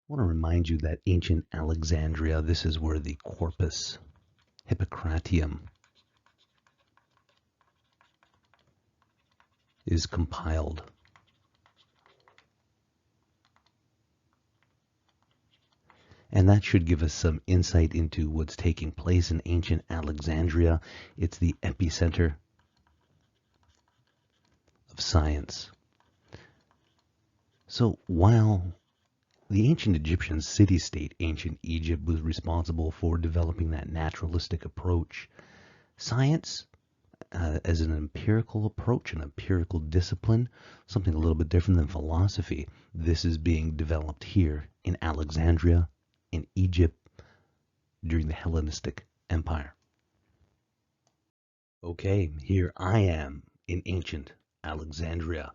I want to remind you that ancient Alexandria, this is where the Corpus Hippocratium is compiled. And that should give us some insight into what's taking place in ancient Alexandria. It's the epicenter of science. So while the ancient Egyptian city-state, ancient Egypt, was responsible for developing that naturalistic approach, science, as an empirical approach, an empirical discipline, something a little bit different than philosophy, this is being developed here in Alexandria, in Egypt, during the Hellenistic Empire. Okay, here I am in ancient Alexandria.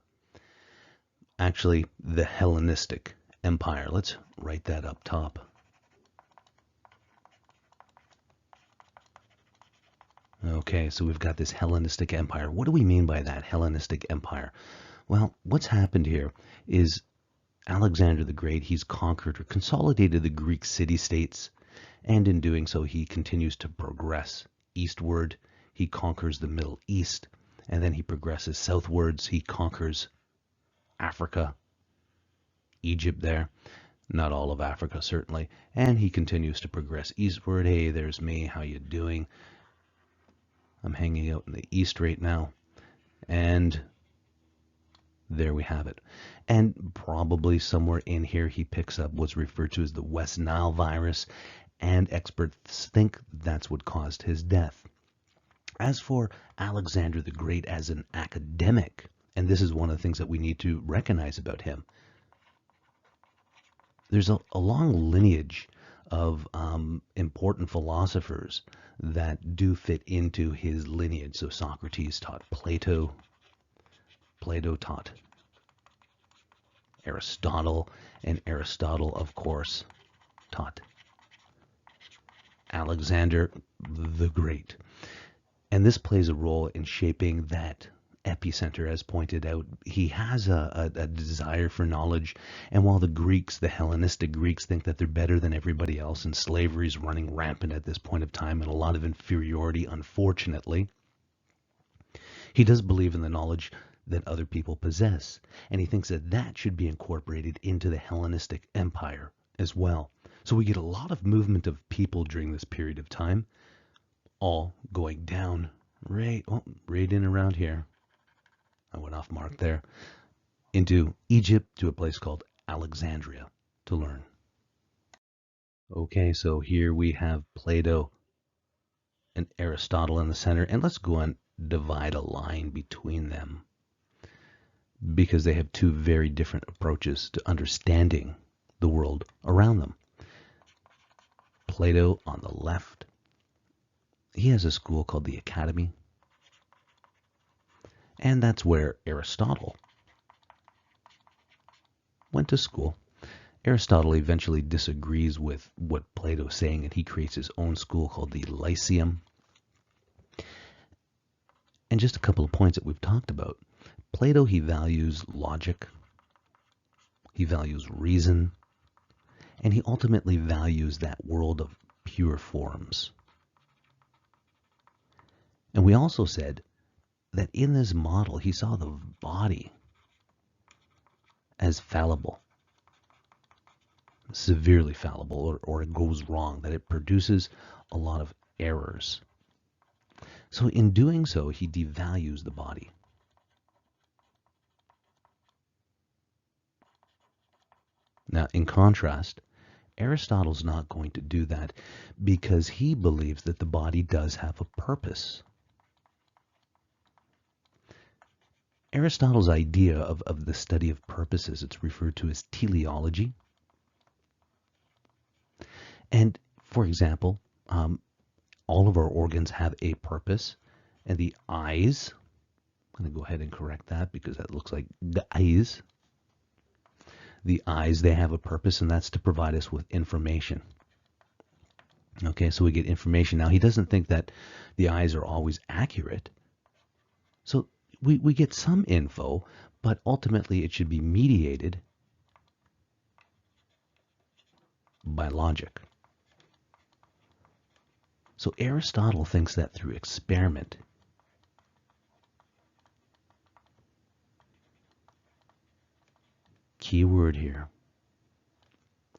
Actually, the Hellenistic Empire. Let's write that up top. Okay, so we've got this Hellenistic Empire. What do we mean by that, Hellenistic Empire? Well, what's happened here is Alexander the Great, he's conquered or consolidated the Greek city-states, and in doing so, he continues to progress eastward. He conquers the Middle East, and then he progresses southwards. He conquers Africa, Egypt there, not all of Africa certainly, and he continues to progress eastward. Hey, there's me, how you doing? I'm hanging out in the east right now, and there we have it. And probably somewhere in here he picks up what's referred to as the West Nile virus, and experts think that's what caused his death. As for Alexander the Great as an academic, and this is one of the things that we need to recognize about him, there's a long lineage of important philosophers that do fit into his lineage. So Socrates taught Plato, Plato taught Aristotle, and Aristotle, of course, taught Alexander the Great. And this plays a role in shaping that epicenter, as pointed out. He has a desire for knowledge, and while the Greeks, the Hellenistic Greeks, think that they're better than everybody else, and slavery is running rampant at this point of time, and a lot of inferiority, unfortunately, he does believe in the knowledge that other people possess, and he thinks that that should be incorporated into the Hellenistic Empire as well. So we get a lot of movement of people during this period of time, all going down right in around here. I went off mark there. Into Egypt, to a place called Alexandria to learn. Okay, so here we have Plato and Aristotle in the center, and let's go and divide a line between them because they have two very different approaches to understanding the world around them. Plato on the left, he has a school called the Academy, and that's where Aristotle went to school. Aristotle eventually disagrees with what Plato's saying, and he creates his own school called the Lyceum. And just a couple of points that we've talked about. Plato, he values logic, he values reason, and he ultimately values that world of pure forms. And we also said that in this model, he saw the body as fallible, severely fallible, or it goes wrong, that it produces a lot of errors. So in doing so, he devalues the body. Now, in contrast, Aristotle's not going to do that because he believes that the body does have a purpose. Aristotle's idea of the study of purposes, it's referred to as teleology. And for example, all of our organs have a purpose, and the eyes, I'm going to go ahead and correct that because that looks like the eyes. The eyes, they have a purpose, and that's to provide us with information. Okay, so we get information. Now, he doesn't think that the eyes are always accurate. So we get some info, but ultimately it should be mediated by logic. So Aristotle thinks that through experiment, key word here,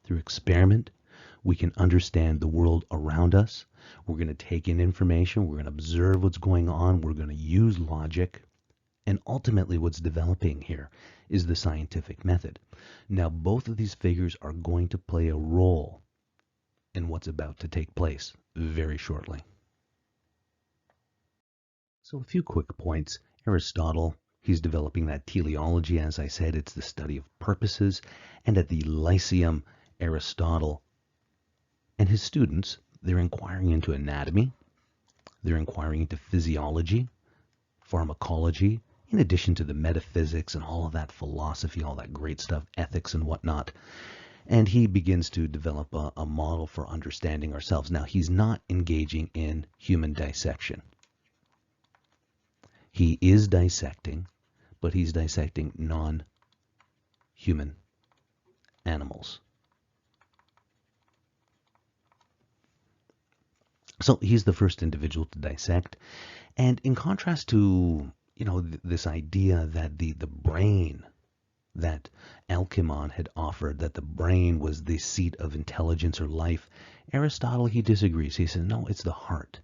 through experiment, we can understand the world around us. We're going to take in information. We're going to observe what's going on. We're going to use logic. And ultimately, what's developing here is the scientific method. Now, both of these figures are going to play a role in what's about to take place very shortly. So a few quick points. Aristotle, he's developing that teleology. As I said, it's the study of purposes. And at the Lyceum, Aristotle and his students, they're inquiring into anatomy. They're inquiring into physiology, pharmacology, in addition to the metaphysics and all of that philosophy, all that great stuff, ethics and whatnot. And he begins to develop a model for understanding ourselves. Now, he's not engaging in human dissection. He is dissecting, but he's dissecting non-human animals. So he's the first individual to dissect. And in contrast to, this idea that the brain that Alcimon had offered, that the brain was the seat of intelligence or life, Aristotle, he disagrees. He says, no, it's the heart.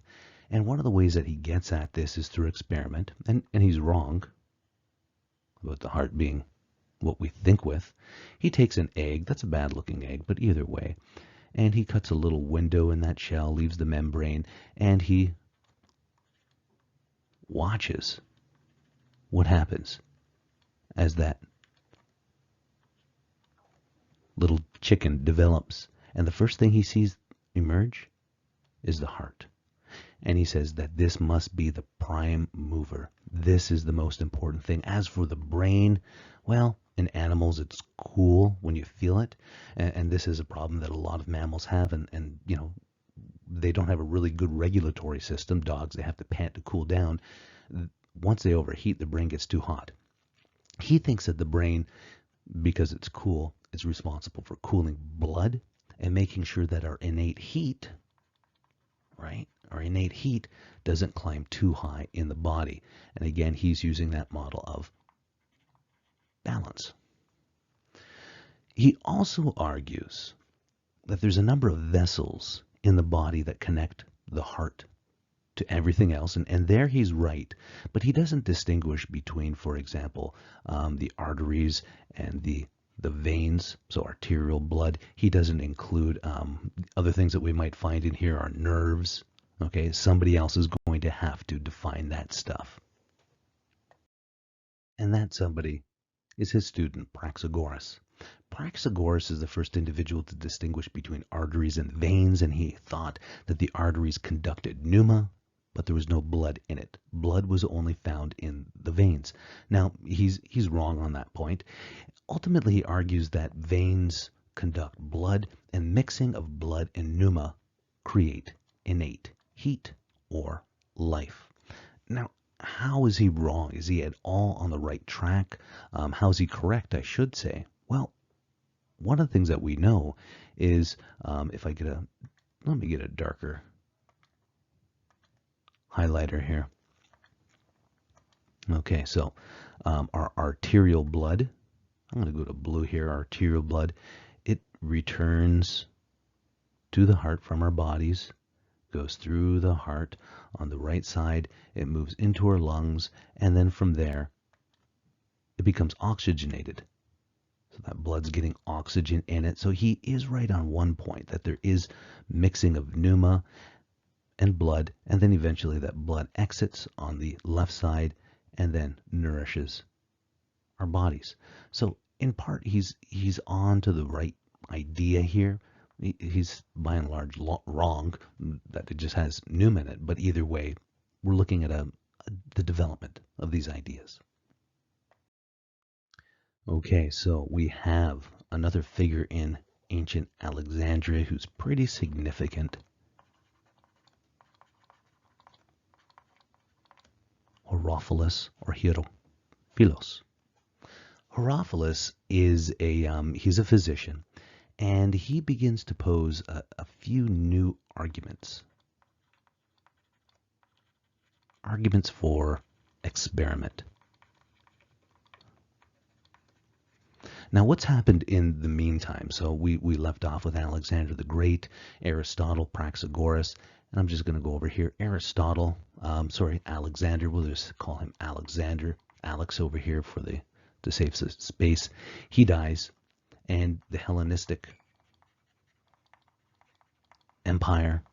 And one of the ways that he gets at this is through experiment. And he's wrong about the heart being what we think with. He takes an egg, that's a bad looking egg, but either way, and he cuts a little window in that shell, leaves the membrane, and he watches what happens as that little chicken develops. And the first thing he sees emerge is the heart. And he says that this must be the prime mover. This is the most important thing. As for the brain, well, in animals, it's cool when you feel it. And this is a problem that a lot of mammals have. And they don't have a really good regulatory system. Dogs, they have to pant to cool down. Once they overheat, the brain gets too hot. He thinks that the brain, because it's cool, is responsible for cooling blood and making sure that our innate heat, right? Our innate heat doesn't climb too high in the body. And again, he's using that model of balance. He also argues that there's a number of vessels in the body that connect the heart to everything else. And there he's right. But he doesn't distinguish between, for example, the arteries and the veins, so arterial blood. He doesn't include other things that we might find in here are nerves. Okay, somebody else is going to have to define that stuff. And that somebody is his student, Praxagoras. Praxagoras is the first individual to distinguish between arteries and veins, and he thought that the arteries conducted pneuma, but there was no blood in it. Blood was only found in the veins. Now, he's wrong on that point. Ultimately, he argues that veins conduct blood, and mixing of blood and pneuma create innate heat or life. Now, how is he wrong? Is he at all on the right track? How is he correct, I should say? Well, one of the things that we know is, if I get let me get a darker highlighter here. Okay, so our arterial blood, I'm going to go to blue here, arterial blood, it returns to the heart from our bodies, goes through the heart on the right side, it moves into our lungs, and then from there, it becomes oxygenated. So that blood's getting oxygen in it. So he is right on one point, that there is mixing of pneuma and blood, and then eventually that blood exits on the left side and then nourishes our bodies. So in part, he's on to the right idea here. He's by and large wrong that it just has pneuma in it, but either way, we're looking at the development of these ideas. Okay, so we have another figure in ancient Alexandria who's pretty significant. Herophilus or Hierophilos. Herophilus is he's a physician, And he begins to pose a few new arguments. Arguments for experiment. Now, what's happened in the meantime? So we left off with Alexander the Great, Aristotle, Praxagoras, and I'm just going to go over here. Aristotle, Alexander, we'll just call him Alexander. Alex over here for to save space. He dies, and the Hellenistic Empire,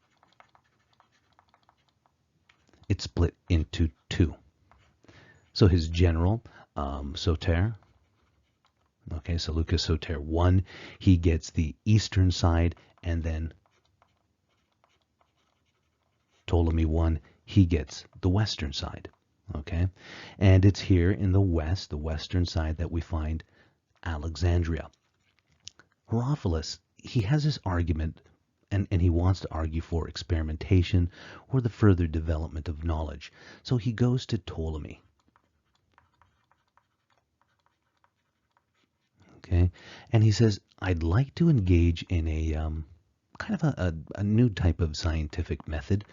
it's split into two. So his general, Soter, okay, Seleucus Soter I, he gets the eastern side, and then Ptolemy I, he gets the western side. Okay, and it's here in the west, the western side, that we find Alexandria. Herophilus, he has this argument, and he wants to argue for experimentation or the further development of knowledge. So he goes to Ptolemy. Okay, and he says, I'd like to engage in a kind of a new type of scientific method.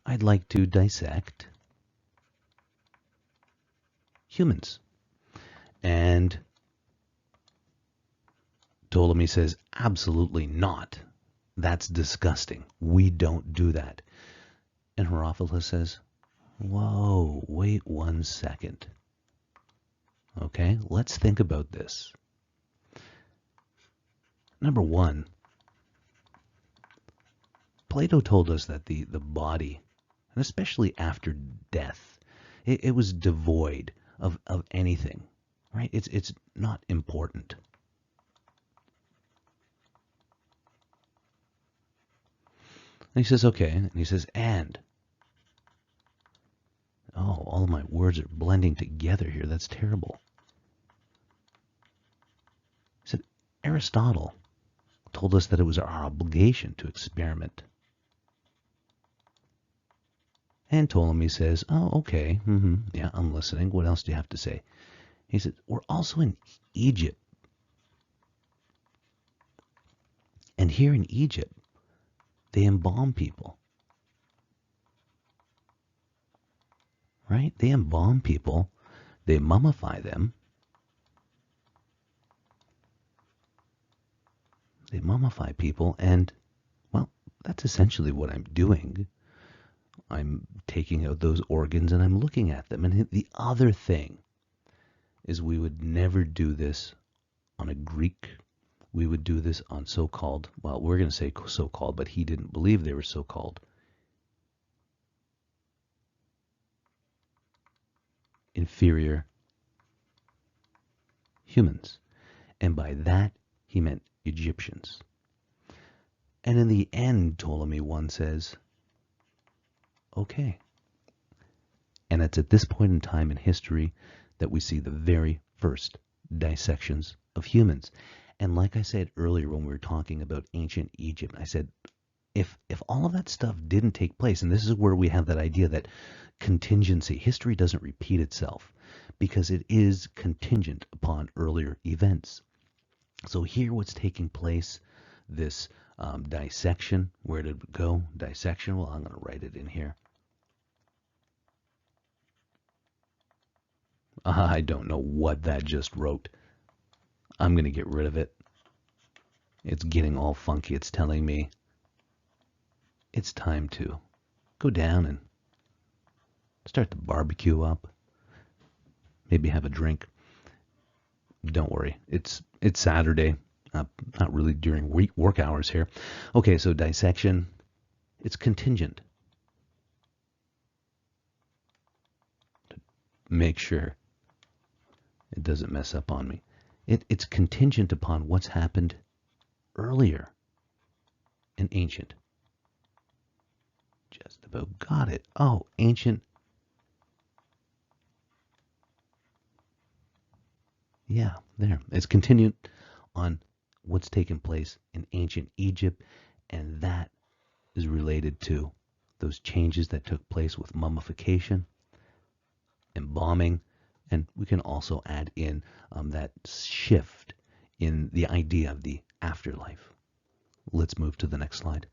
I'd like to dissect humans. And Ptolemy says, absolutely not. That's disgusting. We don't do that. And Herophilus says, whoa, wait 1 second. Okay, let's think about this. Number one, Plato told us that the body, and especially after death, it was devoid of anything, right? It's not important. And he says, okay, and he says, and. Oh, all of my words are blending together here. That's terrible. He said, Aristotle told us that it was our obligation to experiment. And Ptolemy says, oh, okay, yeah, I'm listening. What else do you have to say? He said, we're also in Egypt. And here in Egypt, they embalm people. Right? They embalm people. They mummify them. They mummify people, and, well, that's essentially what I'm doing. I'm taking out those organs and I'm looking at them. And the other thing is we would never do this on a Greek. We would do this on so-called, well, we're going to say so-called, but he didn't believe they were so-called inferior humans. And by that, he meant Egyptians. And in the end, Ptolemy I says, okay. And it's at this point in time in history that we see the very first dissections of humans. And like I said earlier when we were talking about ancient Egypt, I said, if all of that stuff didn't take place, and this is where we have that idea that contingency, history doesn't repeat itself because it is contingent upon earlier events. So here what's taking place, this dissection, where did it go? Dissection, well, I'm going to write it in here. I don't know what that just wrote. I'm going to get rid of it. It's getting all funky. It's telling me it's time to go down and start the barbecue up. Maybe have a drink. Don't worry. It's Saturday. Not really during work hours here. Okay, so dissection. It's contingent. To make sure it doesn't mess up on me. It's contingent upon what's happened earlier in ancient. Just about got it. Oh, ancient. Yeah, there. It's contingent on what's taken place in ancient Egypt, and that is related to those changes that took place with mummification, embalming, and we can also add in that shift in the idea of the afterlife. Let's move to the next slide.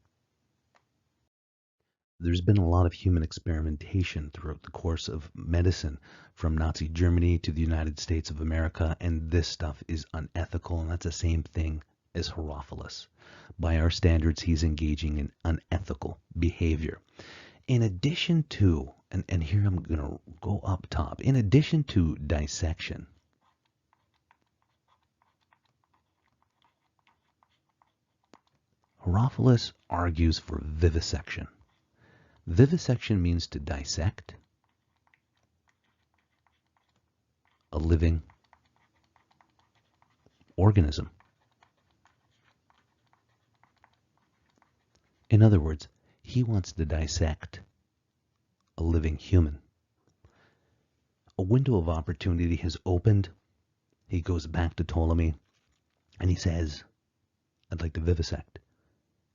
There's been a lot of human experimentation throughout the course of medicine, from Nazi Germany to the United States of America, and this stuff is unethical, and that's the same thing as Herophilus. By our standards, he's engaging in unethical behavior. In addition to, and here I'm going to go up top, in addition to dissection, Herophilus argues for vivisection. Vivisection means to dissect a living organism. In other words, he wants to dissect a living human. A window of opportunity has opened. He goes back to Ptolemy and he says, I'd like to vivisect.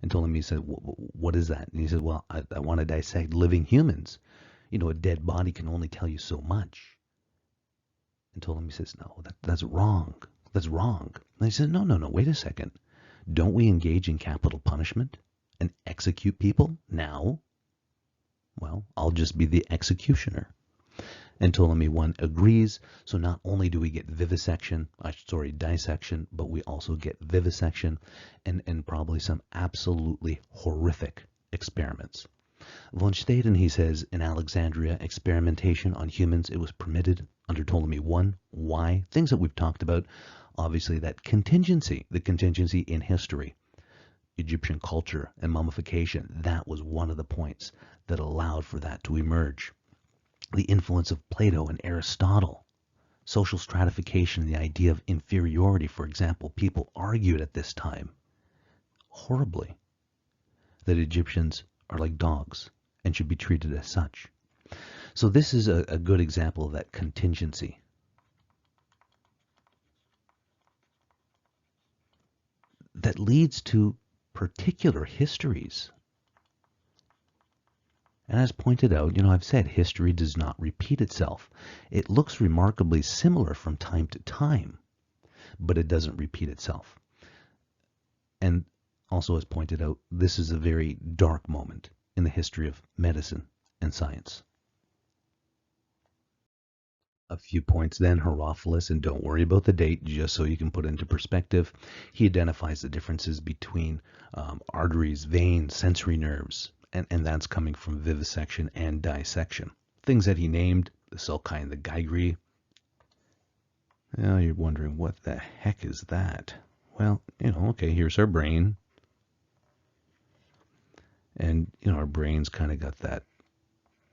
And Ptolemy said, what is that? And he said, well, I want to dissect living humans. You know, a dead body can only tell you so much. And Ptolemy says, no, that's wrong. That's wrong. And he said, no, wait a second. Don't we engage in capital punishment and execute people now? Well, I'll just be the executioner. And Ptolemy I agrees. So not only do we get dissection, but we also get vivisection and probably some absolutely horrific experiments. Von Steden, he says, in Alexandria, experimentation on humans, it was permitted under Ptolemy I. Why? Things that we've talked about. Obviously, the contingency in history, Egyptian culture and mummification, that was one of the points that allowed for that to emerge. The influence of Plato and Aristotle, social stratification, the idea of inferiority, for example. People argued at this time horribly that Egyptians are like dogs and should be treated as such. So this is a good example of that contingency. That leads to particular histories. And as pointed out, I've said history does not repeat itself. It looks remarkably similar from time to time, but it doesn't repeat itself. And also, as pointed out, this is a very dark moment in the history of medicine and science. A few points then, Herophilus, and don't worry about the date, just so you can put it into perspective. He identifies the differences between arteries, veins, sensory nerves, and that's coming from vivisection and dissection. Things that he named, the sulci and the gygri. Now you're wondering, what the heck is that? Well, okay, here's our brain. And, our brain's kind of got that,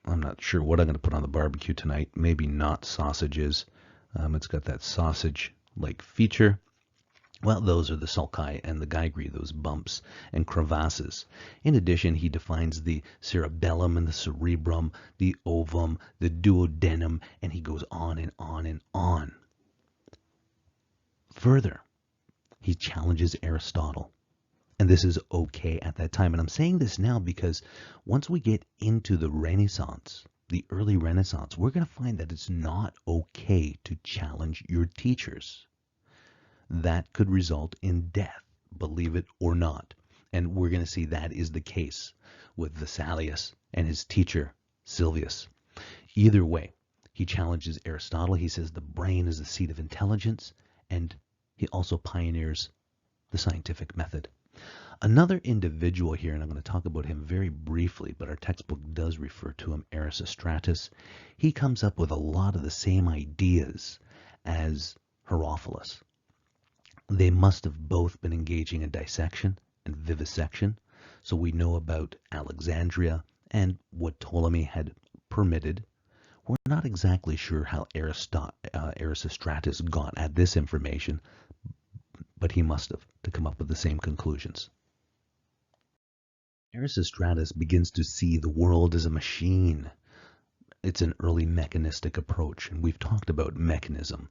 I'm not sure what I'm going to put on the barbecue tonight. Maybe not sausages. It's got that sausage-like feature. Well, those are the sulci and the gygri, those bumps and crevasses. In addition, he defines the cerebellum and the cerebrum, the ovum, the duodenum, and he goes on and on and on. Further, he challenges Aristotle. And this is okay at that time. And I'm saying this now because once we get into the Renaissance, the early Renaissance, we're going to find that it's not okay to challenge your teachers. That could result in death, believe it or not. And we're going to see that is the case with Vesalius and his teacher, Silvius. Either way, he challenges Aristotle. He says the brain is the seat of intelligence, and he also pioneers the scientific method. Another individual here, and I'm going to talk about him very briefly, but our textbook does refer to him, Erasistratus. He comes up with a lot of the same ideas as Herophilus. They must have both been engaging in dissection and vivisection. So we know about Alexandria and what Ptolemy had permitted. We're not exactly sure how Erasistratus got at this information, but he must have to come up with the same conclusions. Erasistratus begins to see the world as a machine. It's an early mechanistic approach, and we've talked about mechanism.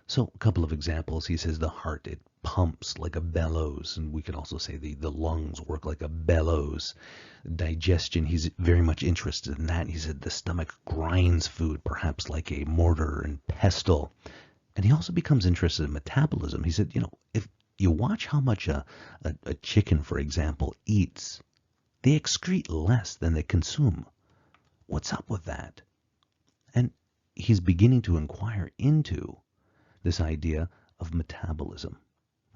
So a couple of examples. He says the heart, it pumps like a bellows, and we could also say the lungs work like a bellows. Digestion, he's very much interested in that. He said the stomach grinds food, perhaps like a mortar and pestle. And he also becomes interested in metabolism. He said, if You watch how much a chicken, for example, eats. They excrete less than they consume. What's up with that? And he's beginning to inquire into this idea of metabolism,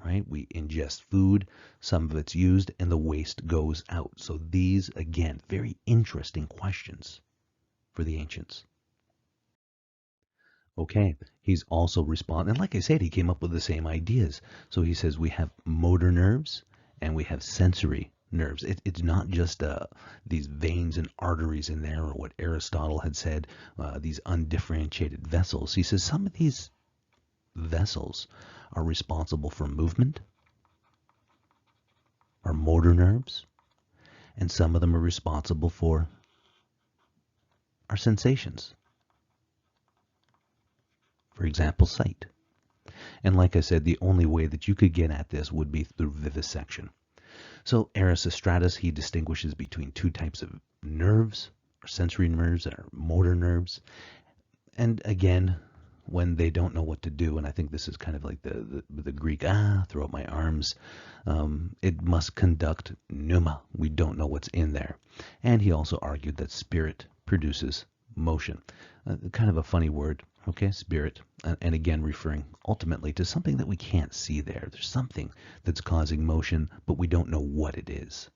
right? We ingest food, some of it's used, and the waste goes out. So these, again, very interesting questions for the ancients. Okay, he's also responding, and like I said, he came up with the same ideas. So he says we have motor nerves and we have sensory nerves. It's not just these veins and arteries in there, or what Aristotle had said, these undifferentiated vessels. He says some of these vessels are responsible for movement, are motor nerves, and some of them are responsible for our sensations. For example, sight. And like I said, the only way that you could get at this would be through vivisection. So Erasistratus, he distinguishes between two types of nerves, or sensory nerves and our motor nerves. And again, when they don't know what to do, and I think this is kind of like the Greek, throw up my arms, it must conduct pneuma. We don't know what's in there. And he also argued that spirit produces motion. Kind of a funny word, okay, spirit, and again referring ultimately to something that we can't see there. There's something that's causing motion, but we don't know what it is.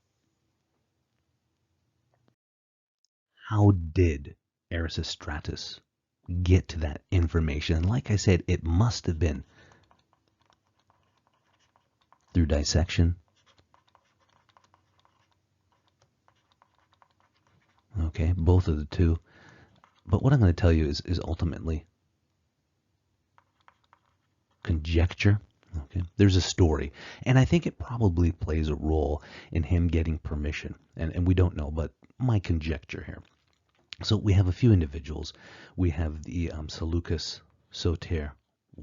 How did Erasistratus get to that information? And like I said, it must have been through dissection. Okay, both of the two. But what I'm going to tell you is ultimately conjecture. Okay, there's a story, and I think it probably plays a role in him getting permission. And we don't know, but my conjecture here. So we have a few individuals. We have the Seleucus Soter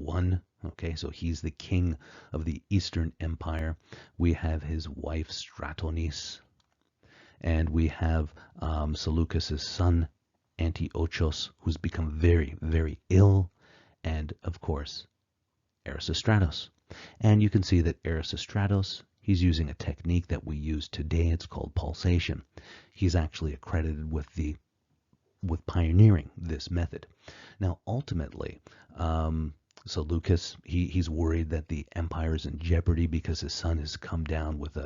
I. Okay, so he's the king of the Eastern Empire. We have his wife Stratonice, and we have Seleucus's son Antiochus, who's become very, very ill, and of course Erasistratus. And you can see that Erasistratus, he's using a technique that we use today. It's called pulsation. He's actually accredited with pioneering this method. Now, ultimately, Seleucus, he's worried that the empire is in jeopardy because his son has come down with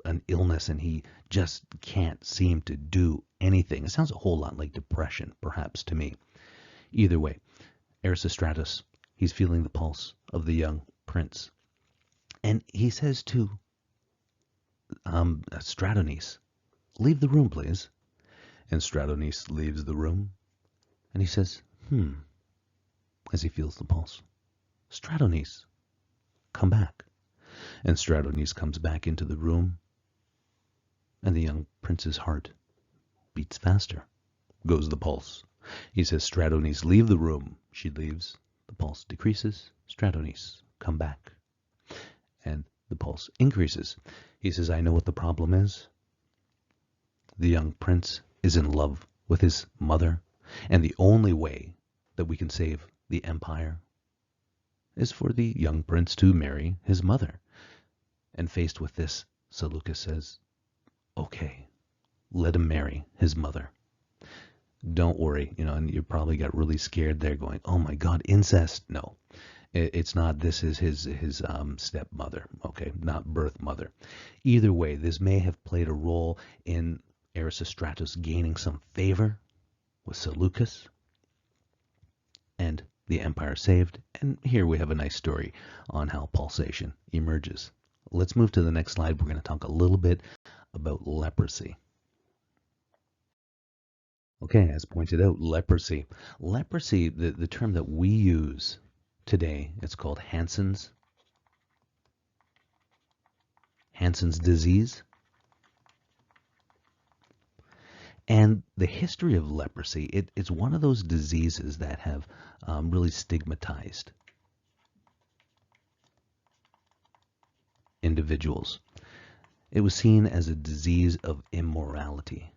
an illness and he just can't seem to do anything. It sounds a whole lot like depression, perhaps, to me. Either way, Erasistratus, he's feeling the pulse of the young prince. And he says to Stratonice, leave the room, please. And Stratonice leaves the room. And he says, as he feels the pulse, Stratonice, come back. And Stratonice comes back into the room. And the young prince's heart beats faster. Goes the pulse. He says, Stratonice, leave the room. She leaves. The pulse decreases. Stratonice, come back. And the pulse increases. He says, I know what the problem is. The young prince is in love with his mother, and the only way that we can save the empire is for the young prince to marry his mother. And faced with this, Seleucus says, okay, let him marry his mother. Don't worry, and you probably got really scared there going, oh my God, incest. No, it's not. This is his stepmother, okay, not birth mother. Either way, this may have played a role in Erasistratus gaining some favor with Seleucus, and the empire saved. And here we have a nice story on how pulsation emerges. Let's move to the next slide. We're going to talk a little bit about leprosy. Okay, as pointed out, leprosy. Leprosy, the term that we use today, it's called Hansen's disease. And the history of leprosy, it's one of those diseases that have really stigmatized individuals. It was seen as a disease of immorality.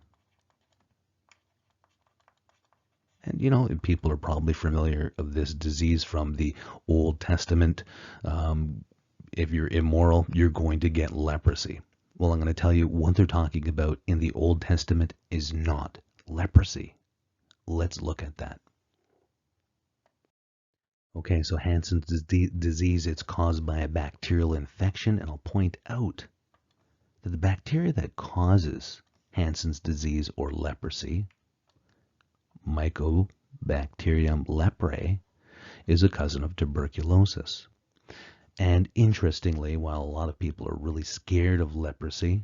And people are probably familiar of this disease from the Old Testament. If you're immoral, you're going to get leprosy. Well, I'm going to tell you what they're talking about in the Old Testament is not leprosy. Let's look at that. Okay, so Hansen's disease, it's caused by a bacterial infection, and I'll point out that the bacteria that causes Hansen's disease or leprosy, Mycobacterium leprae, is a cousin of tuberculosis. And interestingly, while a lot of people are really scared of leprosy,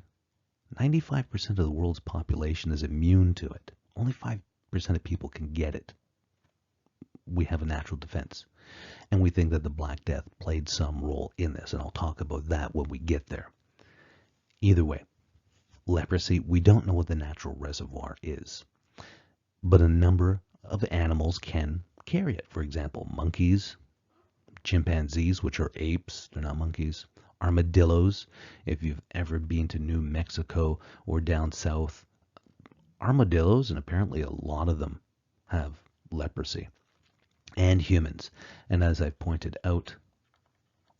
95% of the world's population is immune to it. Only 5% of people can get it. We have a natural defense. And we think that the Black Death played some role in this, and I'll talk about that when we get there. Either way, leprosy, we don't know what the natural reservoir is, but a number of animals can carry it. For example, monkeys, chimpanzees, which are apes, they're not monkeys, armadillos. If you've ever been to New Mexico or down south, armadillos, and apparently a lot of them have leprosy, and humans. And as I've pointed out,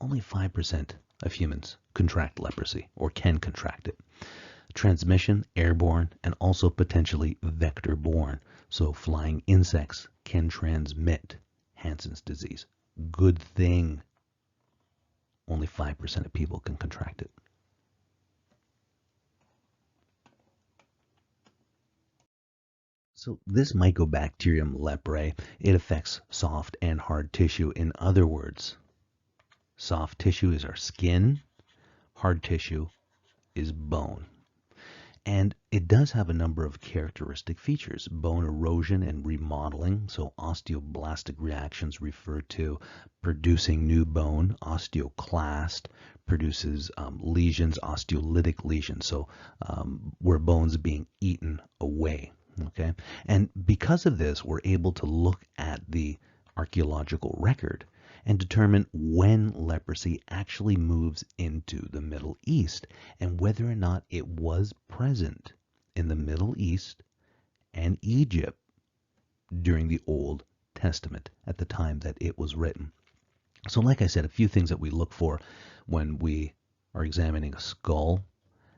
only 5% of humans contract leprosy or can contract it. Transmission, airborne, and also potentially vector-borne. So flying insects can transmit Hansen's disease. Good thing only 5% of people can contract it. So this Mycobacterium leprae, it affects soft and hard tissue. In other words, soft tissue is our skin, hard tissue is bone. And it does have a number of characteristic features: bone erosion and remodeling. So osteoblastic reactions refer to producing new bone. Osteoclast produces lesions, osteolytic lesions, so where bone's being eaten away. Okay, and because of this, we're able to look at the archaeological record and determine when leprosy actually moves into the Middle East and whether or not it was present in the Middle East and Egypt during the Old Testament at the time that it was written. So like I said, a few things that we look for when we are examining a skull,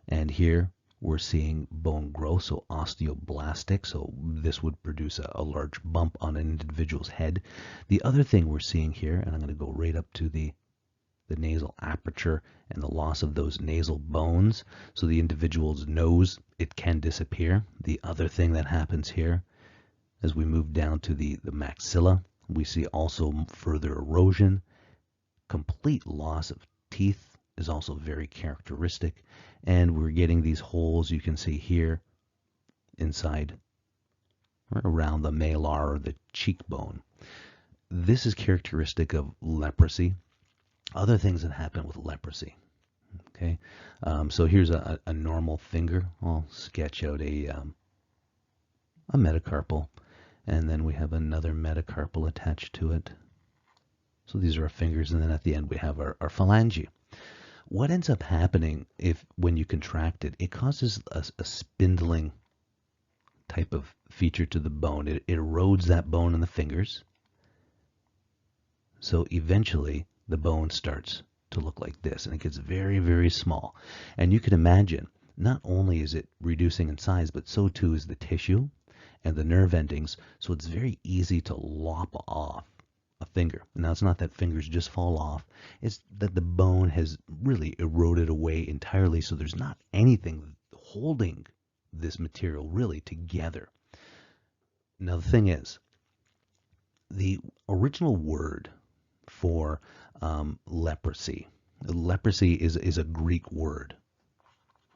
and here we're seeing bone growth, so osteoblastic, so this would produce a large bump on an individual's head. The other thing we're seeing here, and I'm going to go right up to the nasal aperture and the loss of those nasal bones, so the individual's nose, it can disappear. The other thing that happens here, as we move down to the maxilla, we see also further erosion. Complete loss of teeth is also very characteristic, and we're getting these holes you can see here inside or around the malar or the cheekbone. This is characteristic of leprosy. Other things that happen with leprosy. Okay, so here's a normal finger. I'll sketch out a metacarpal, and then we have another metacarpal attached to it. So these are our fingers, and then at the end we have our phalange. What ends up happening when you contract it, it causes a spindling type of feature to the bone. It erodes that bone in the fingers. So eventually the bone starts to look like this, and it gets very, very small. And you can imagine, not only is it reducing in size, but so too is the tissue and the nerve endings. So it's very easy to lop off a finger. Now, it's not that fingers just fall off. It's that the bone has really eroded away entirely, so there's not anything holding this material really together. Now, the thing is, the original word for leprosy is a Greek word.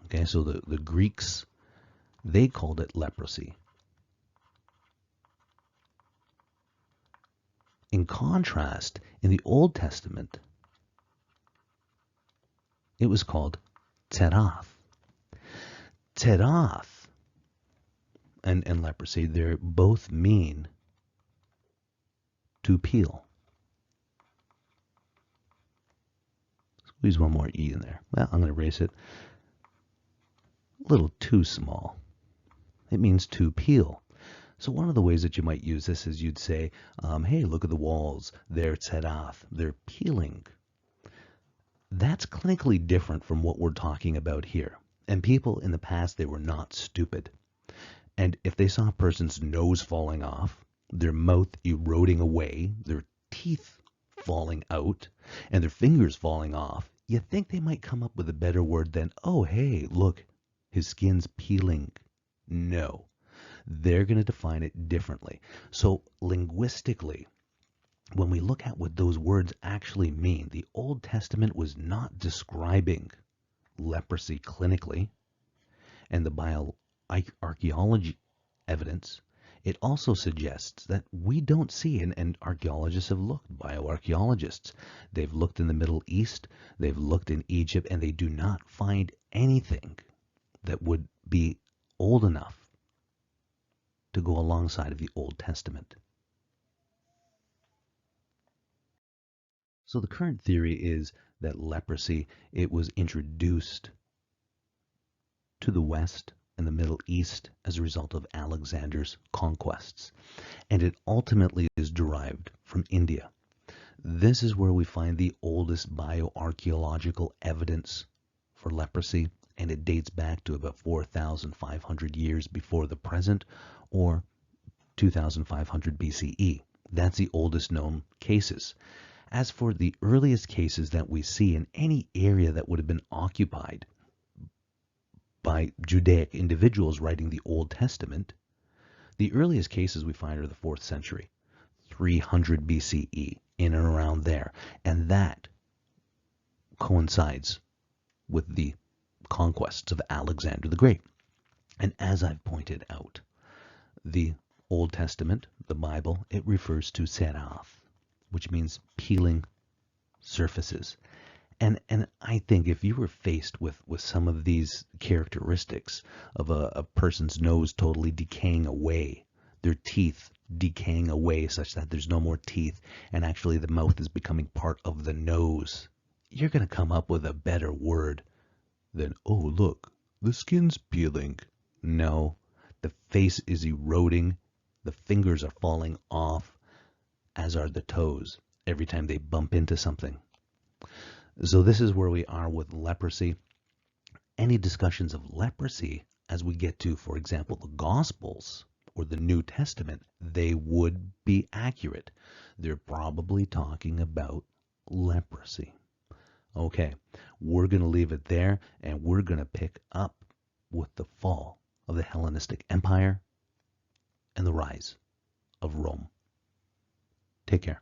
Okay, so the Greeks, they called it leprosy. In contrast, in the Old Testament, it was called terath. Terath and leprosy, they both mean to peel. Squeeze one more E in there. Well, I'm going to erase it. A little too small. It means to peel. So one of the ways that you might use this is you'd say, hey, look at the walls. They're terath. They're peeling. That's clinically different from what we're talking about here. And people in the past, they were not stupid. And if they saw a person's nose falling off, their mouth eroding away, their teeth falling out, and their fingers falling off, you think they might come up with a better word than, oh, hey, look, his skin's peeling. No, they're going to define it differently. So linguistically, when we look at what those words actually mean, the Old Testament was not describing leprosy clinically, and the bioarchaeology evidence, it also suggests that we don't see, and archaeologists have looked, bioarchaeologists, they've looked in the Middle East, they've looked in Egypt, and they do not find anything that would be old enough to go alongside of the Old Testament. So the current theory is that leprosy, it was introduced to the West and the Middle East as a result of Alexander's conquests, and it ultimately is derived from India. This is where we find the oldest bioarchaeological evidence for leprosy, and it dates back to about 4,500 years before the present, or 2,500 BCE. That's the oldest known cases. As for the earliest cases that we see in any area that would have been occupied by Judaic individuals writing the Old Testament, the earliest cases we find are the 4th century, 300 BCE, in and around there. And that coincides with the conquests of Alexander the Great. And as I've pointed out, the Old Testament, the Bible, it refers to serath, which means peeling surfaces. And I think if you were faced with some of these characteristics of a person's nose totally decaying away, their teeth decaying away such that there's no more teeth, and actually the mouth is becoming part of the nose, you're going to come up with a better word than, oh, look, the skin's peeling. No, the face is eroding, the fingers are falling off, as are the toes, every time they bump into something. So this is where we are with leprosy. Any discussions of leprosy as we get to, for example, the Gospels or the New Testament, they would be accurate. They're probably talking about leprosy. Okay, we're going to leave it there, and we're going to pick up with the fall of the Hellenistic Empire and the rise of Rome. Take care.